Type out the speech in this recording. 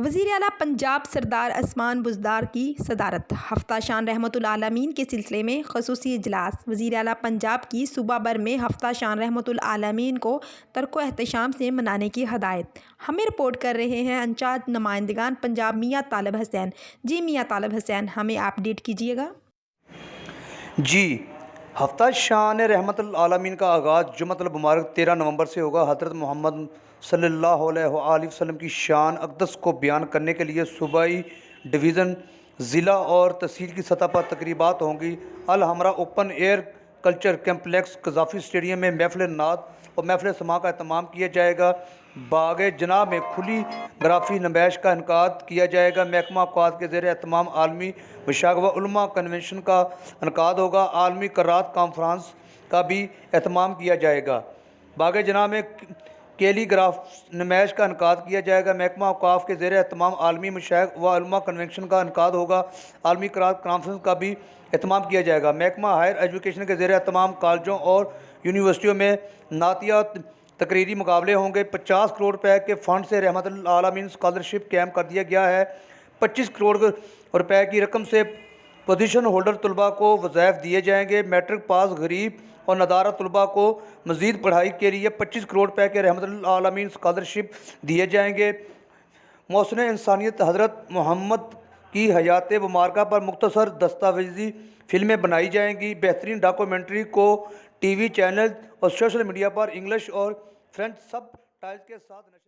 वज़ीर आला पंजाब सरदार उस्मान बुज़दार की सदारत हफ्ता शान रहमतुल आलमीन के सिलसिले में ख़ुसूसी इजलास। वज़ीर आला पंजाब की सूबा भर में हफ्ता शान रहमतुल आलमीन को तर्को एहतशाम से मनाने की हदायत। हमें रिपोर्ट कर रहे हैं इंचार्ज नुमाइंदगान पंजाब मियाँ तालिब हुसैन। जी मियाँ तालिब हुसैन, हमें अपडेट कीजिएगा। जी, हफ्ता शान रहमतुल आलमीन का आगाज़ जुम्मतुल मुबारक 13 नवंबर से होगा। हज़रत मोहम्मद सल्लल्लाहु अलैहि वसल्लम की शान अक़दस को बयान करने के लिए सूबाई, डिवीज़न, ज़िला और तहसील की सतह पर तकरीबात होंगी। अल हमरा open air culture complex, Gaddafi stadium में महफ़िल नात और महफ़िल समा का एहतमाम किया जाएगा। बाग जनाब में खुली ग्राफ़ी नुमाइश का इनकाद किया जाएगा। महकमा औक़ाफ़ के ज़ेर एहतमाम आलमी मशाइख़ व उलमा कन्वेंशन का इनकाद होगा। आलमी क़रात कॉन्फ्रेंस का भी एहतमाम किया जाएगा। बाग जनाब में कैलीग्राफ नुमाइश का इनकाद किया जाएगा। महकमा औक़ाफ़ के ज़ेर एहतमाम आलमी मशाइख़ व उलमा कन्वेंशन का इनकाद होगा। आलमी क़रात कॉन्फ्रेंस का भी एहतमाम किया जाएगा। महकमा हायर एजुकेशन के ज़ेर एहतमाम कॉलेजों और यूनिवर्सिटियों में नातिया तकरीरी मुकाबले होंगे। 50 करोड़ रुपए के फ़ंड से रहमतुल आलमीन स्कॉलरशिप कैम्प कर दिया गया है। 25 करोड़ रुपए की रकम से पोजीशन होल्डर तलबा को वज़ाइफ दिए जाएंगे। मैट्रिक पास गरीब और नदारा तलबा को मज़ीद पढ़ाई के लिए 25 करोड़ रुपए के रहमतुल आलमीन स्कॉलरशिप दिए जाएंगे। मौसम इंसानियत हज़रत मोहम्मद की हयात मुबारका पर मुख्तसर दस्तावेज़ी फ़िल्में बनाई जाएंगी। बेहतरीन डॉक्यूमेंट्री को टीवी चैनल और सोशल मीडिया पर इंग्लिश और फ्रेंच सब टाइल्स के साथ